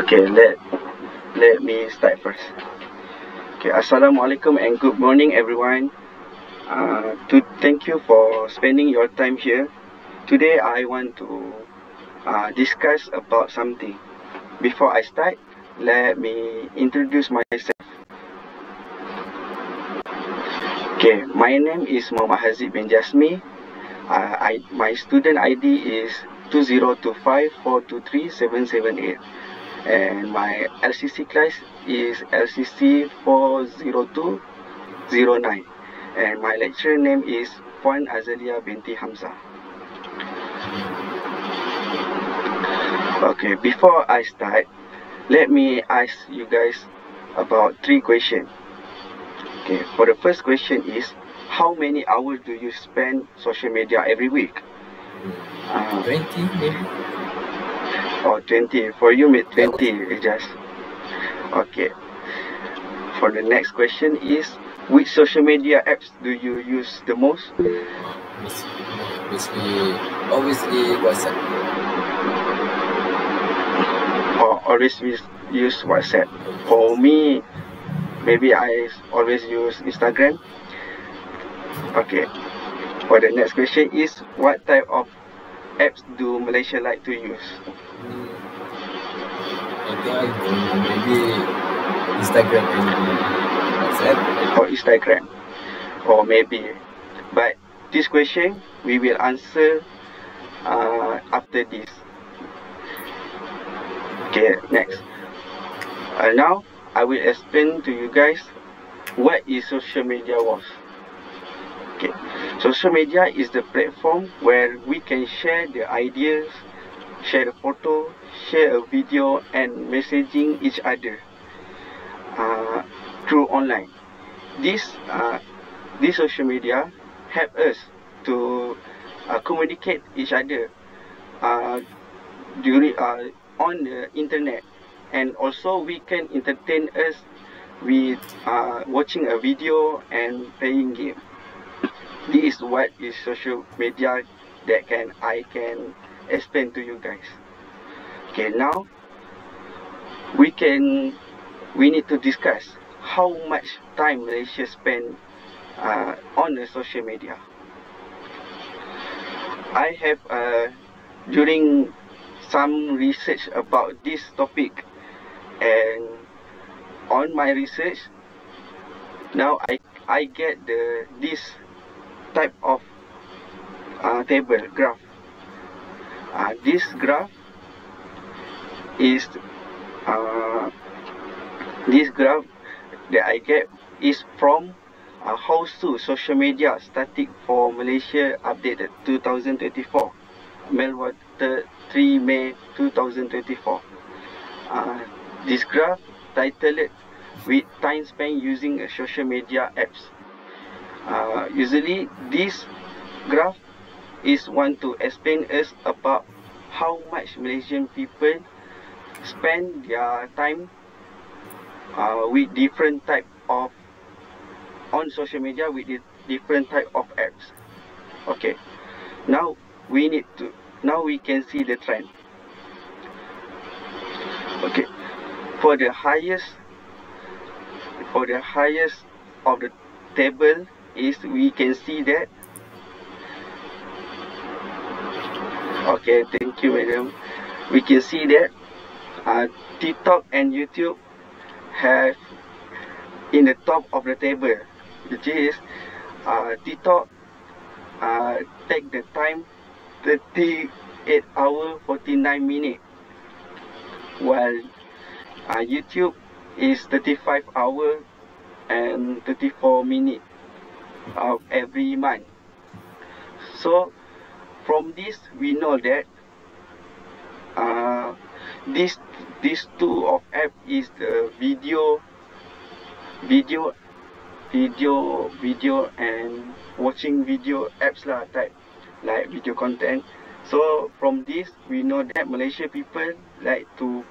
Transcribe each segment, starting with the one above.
Okay, let me start first. Okay, Assalamualaikum and good morning everyone. Thank you for spending your time here. Today I want to discuss about something. Before I start, let me introduce myself. Okay, my name is Muhammad Haziq bin Jasmi. My student ID is 2025423778. And my LCC class is LCC 40209, and my lecturer name is Puan Azalia binti Hamzah. Okay, before I start, let me ask you guys about 3 questions. Okay, for the first question is, how many hours do you spend social media every week? 20 maybe. Or 20. For you, 20, just. Okay. For the next question is, which social media apps do you use the most? Basically, obviously WhatsApp. Or always use WhatsApp. For me, maybe I always use Instagram. Okay. For the next question is, what type of apps do Malaysia like to use? I think maybe Instagram and WhatsApp. Or Instagram. Or maybe. But this question, we will answer after this. Okay, next. Now, I will explain to you guys what is social media was. Okay, social media is the platform where we can share the ideas, share the photo, share a video, and messaging each other through online. This social media help us to communicate each other during on the internet, and also we can entertain us with watching a video and playing game. This is what is social media that I can explain to you guys. Okay, now we need to discuss how much time Malaysia spend on the social media. I have during some research about this topic, and on my research now I get this type of table graph. This graph is this graph that I get is from How-Su Social Media Static for Malaysia updated 2024, Melwater 3 May 2024. This graph titled with time spent using social media apps. Usually this graph is want to explain us about how much Malaysian people spend their time with different type of on social media with different type of apps. Okay, now we can see the trend. Okay, for the highest of the table is we can see that. Okay, thank you, madam. We can see that TikTok and YouTube have in the top of the table, which is TikTok take the time 38 hours 49 minutes, while YouTube is 35 hours and 34 minutes of every month. So from this we know that these two of app is the video and watching video apps lah, type like video content. So from this we know that Malaysia people like to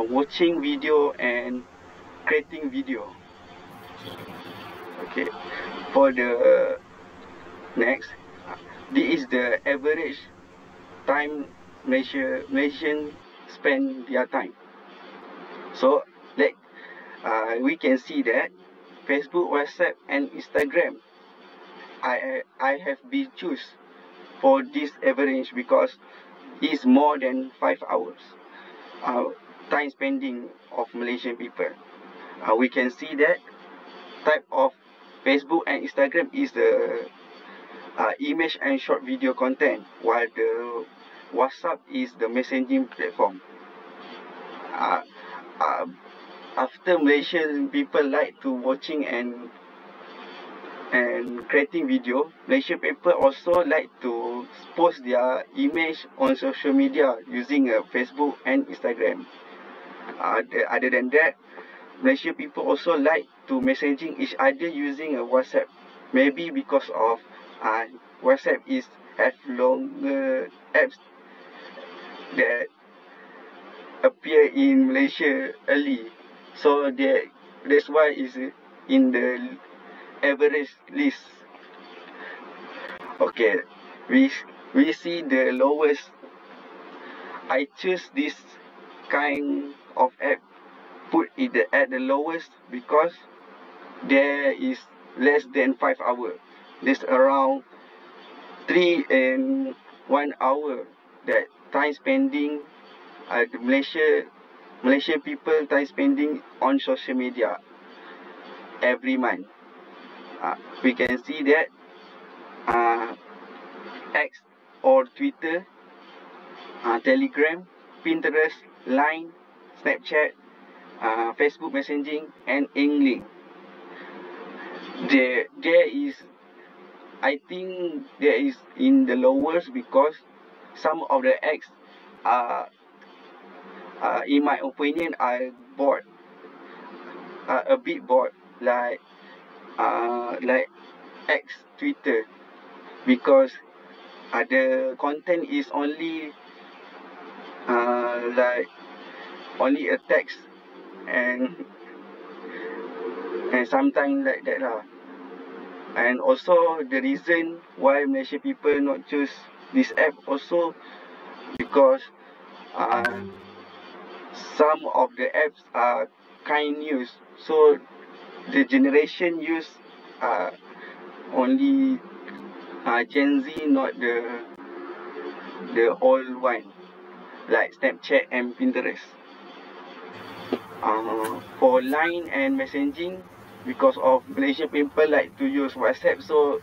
watching video and creating video. Okay, for the next, this is the average time Malaysian spend their time. So like we can see that Facebook, WhatsApp, and Instagram, I have been choose for this average because it's more than 5 hours time spending of Malaysian people. We can see that type of Facebook and Instagram is the image and short video content, while the WhatsApp is the messaging platform. Uh, uh, After Malaysian people like to watching and creating video, Malaysian people also like to post their image on social media using Facebook and Instagram. Other than that, Malaysian people also like to messaging each other using a WhatsApp. Maybe because of WhatsApp have longer apps that appear in Malaysia early. So that's why it's in the average list. Okay, we see the lowest. I choose this kind of app, put it at the lowest because there is less than 5 hours. There's around 3 and 1 hour that time spending the Malaysian people time spending on social media every month. We can see that X or Twitter, Telegram, Pinterest, Line, Snapchat, Facebook messaging, and English. There is, I think there is in the lowest because some of the X in my opinion, I bored, a bit bored, like X Twitter, because the content is only only a text and sometimes like that lah. And also the reason why Malaysian people not choose this app also because some of the apps are kind news, so the generation use only Gen Z, not the old one like Snapchat and Pinterest. For Line and messaging, because of Malaysian people like to use WhatsApp, so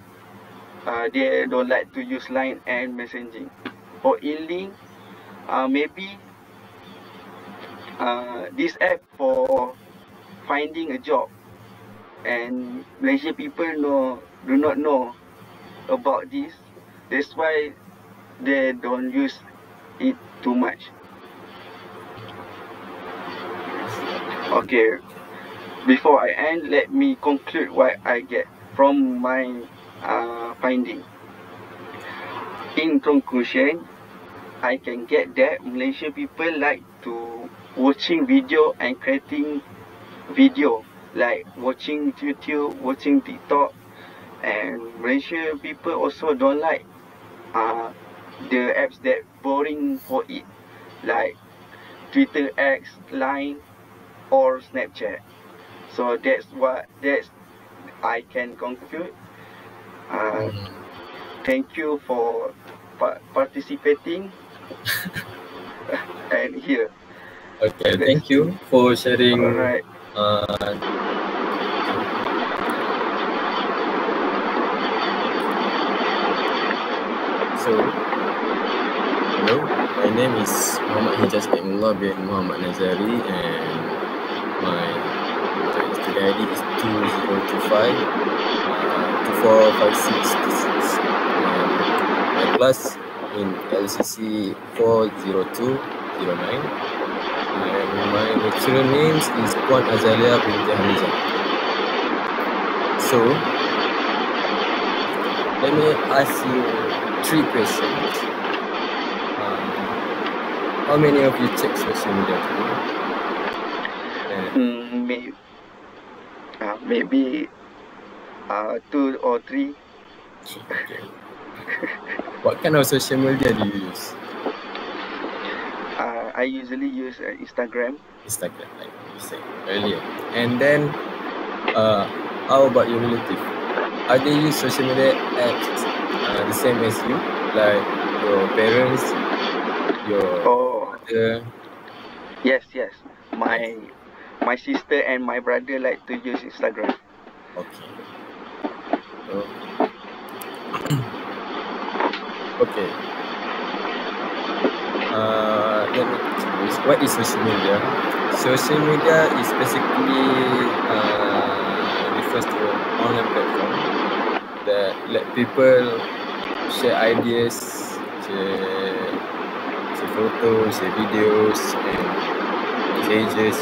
they don't like to use Line and messaging. For E-Link, maybe this app for finding a job, and Malaysian people do not know about this. That's why they don't use it too much. Okay, before I end, let me conclude what I get from my finding. In conclusion, I can get that Malaysian people like to watching video and creating video, like watching YouTube, watching TikTok, and Malaysian people also don't like the apps that boring for it, like Twitter, X, Line, or Snapchat. So that's I can conclude. Thank you for participating and here. Okay, thank you for sharing. Alright. So, hello, my name is Muhammad Hijaz Naimullah bin Muhammad Nazari, and my study ID is 2025 245626. My class in LCC 40209. And my lecturer name is Puan Azalia binti Hamizah. So, let me ask you 3 questions. How many of you check social media today? Maybe 2 or 3. Okay. What kind of social media do you use? I usually use Instagram. Instagram, like you said earlier. And then, how about your relative? Are they use social media apps the same as you, like your parents, your Oh, mother? yes. Yes. My sister and my brother like to use Instagram. Okay. So, okay. Let me choose. What is social media? Social media is basically refers to an online platform that let people share ideas, share photos, share videos, and messages,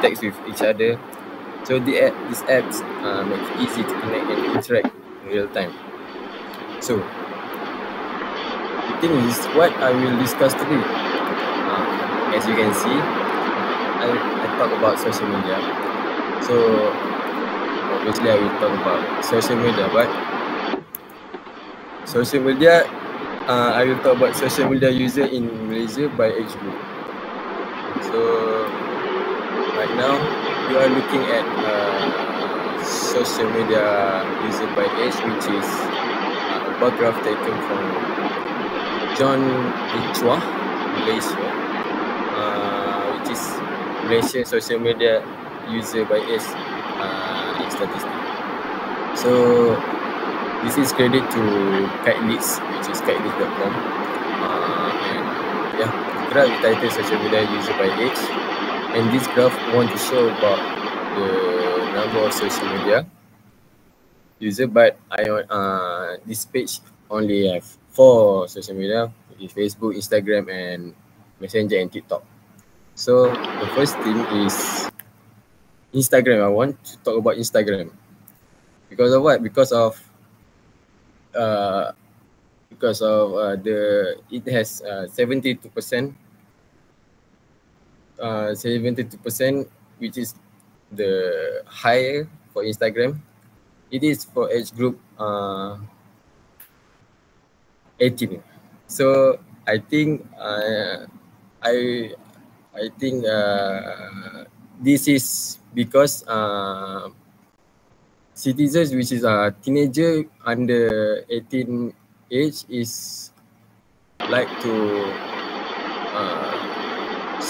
text with each other. So these apps make it easy to connect and interact in real time. So the thing is, what I will discuss today, as you can see, I talk about social media. So obviously I will talk about social media, but social media, I will talk about social media user in Malaysia by age group. So right now you are looking at social media user by age, which is a bar graph taken from John Ichwa, Malaysia, which is Malaysia social media user by age statistic. So this is credit to KiteLeads, which is kiteleads.com. And yeah, the graph is titled social media user by age. And this graph want to show about the number of social media user, but this page only have 4 social media, which is Facebook, Instagram, and Messenger and TikTok. So the first thing is Instagram. I want to talk about Instagram. Because of what? Because of it has 72%, which is the higher for Instagram. It is for age group 18. So I think this is because citizens, which is a teenager under 18 age, is like to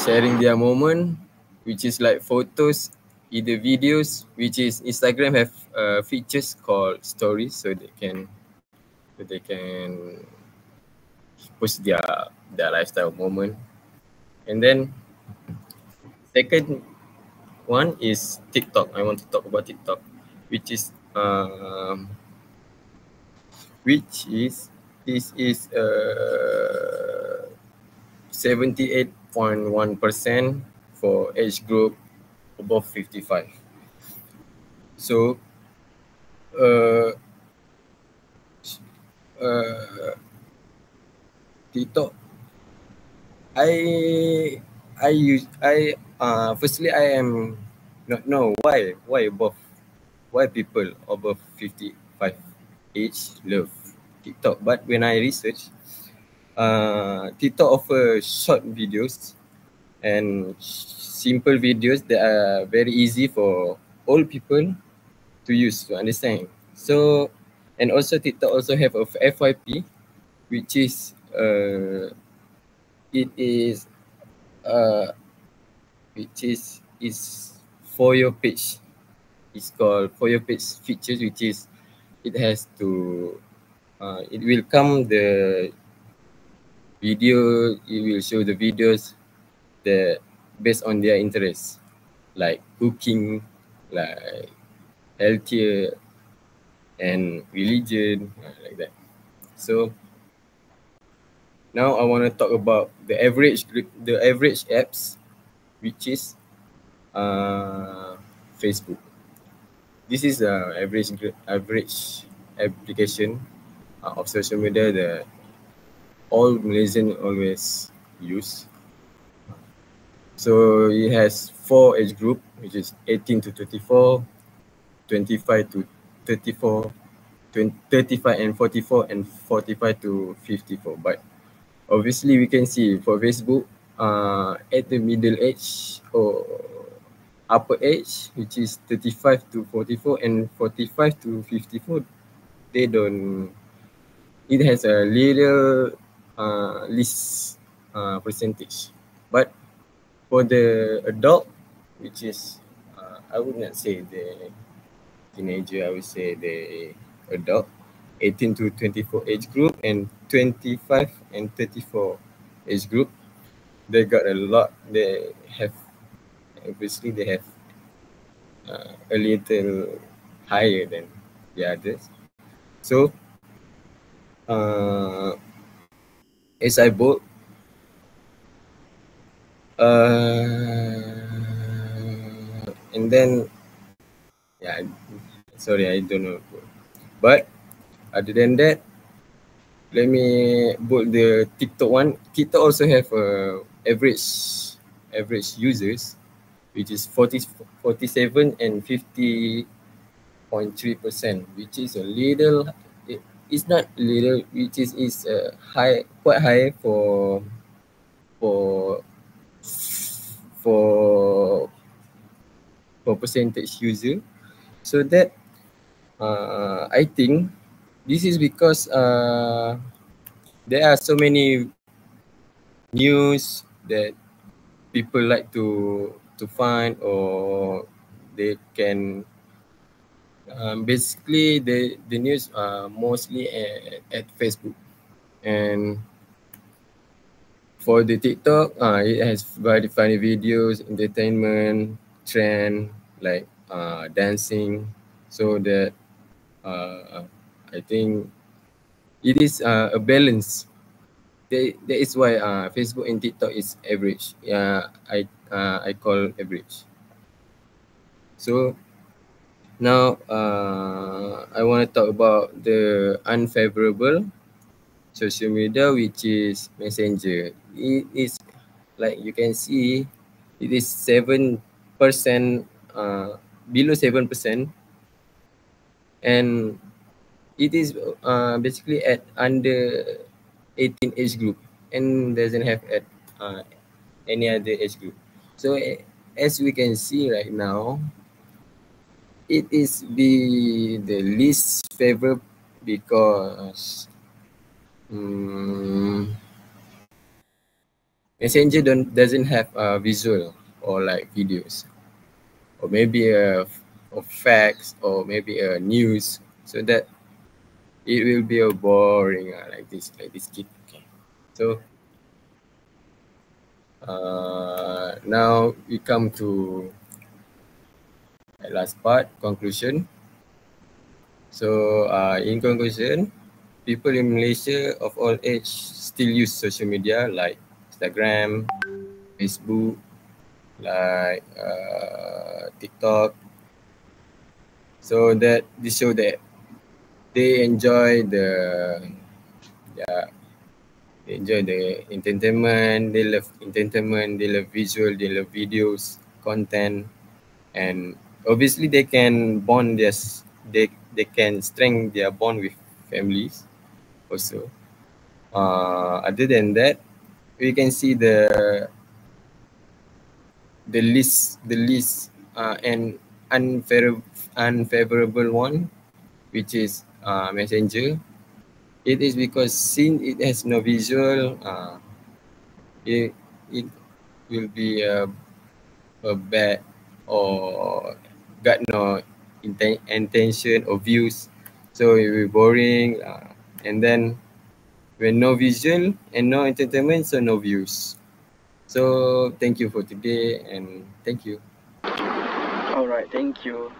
sharing their moment, which is like photos, either videos, which is Instagram have features called stories, so they can post their lifestyle moment. And then second one is TikTok. I want to talk about TikTok, which is 78.1% for age group above 55. So TikTok, firstly I am not know why people above 55 age love TikTok. But when I research, TikTok offer short videos and simple videos that are very easy for all people to use, to understand. So, and also TikTok also have a FYP, which is is for your page. It's called for your page features, which is it has to it will come the video. It will show the videos that based on their interests, like cooking, like healthier, and religion, like that. So now I want to talk about the average apps, which is Facebook. This is the average application of social media that all Malaysian always use. So it has 4 age group, which is 18 to 24, 25 to 34, 35 and 44, and 45 to 54. But obviously we can see for Facebook, at the middle age or upper age, which is 35 to 44 and 45 to 54, they don't. It has a little least percentage, but for the adult, which is I would not say the teenager, I would say the adult, 18 to 24 age group and 25 and 34 age group, they got a lot. They have, obviously they have a little higher than the others. So as I bought, and then yeah, sorry, I don't know, but other than that, let me put the TikTok one. TikTok also have average users, which is 47 and 50.3%, which is a little. It's not little, which is high, quite high for for percentage user. So that I think this is because there are so many news that people like to find, or they can basically the news are mostly at Facebook. And for the TikTok, it has very funny videos, entertainment, trend, like dancing. So that I think it is a balance. That is why Facebook and TikTok is average. I call average. So now I want to talk about the unfavorable social media, which is Messenger. It is, like you can see, it is 7%, below 7%, and it is basically at under 18 age group and doesn't have at any other age group. So as we can see right now, it is the least favorite because Messenger doesn't have visual or like videos, or maybe of facts, or maybe news, so that it will be a boring like this kid. Okay. So now we come to the last part, conclusion. So in conclusion, people in Malaysia of all age still use social media like Instagram, Facebook, like TikTok. So that this show that they enjoy the entertainment. They love entertainment. They love visual. They love videos, content, and obviously they can bond they can strengthen their bond with families also. Other than that, we can see the least and unfavorable one, which is Messenger. It is because since it has no visual, it will be a bad, or got no intention or views, so it will be boring. And then when no visual and no entertainment, so no views. So thank you for today, and thank you. All right, thank you.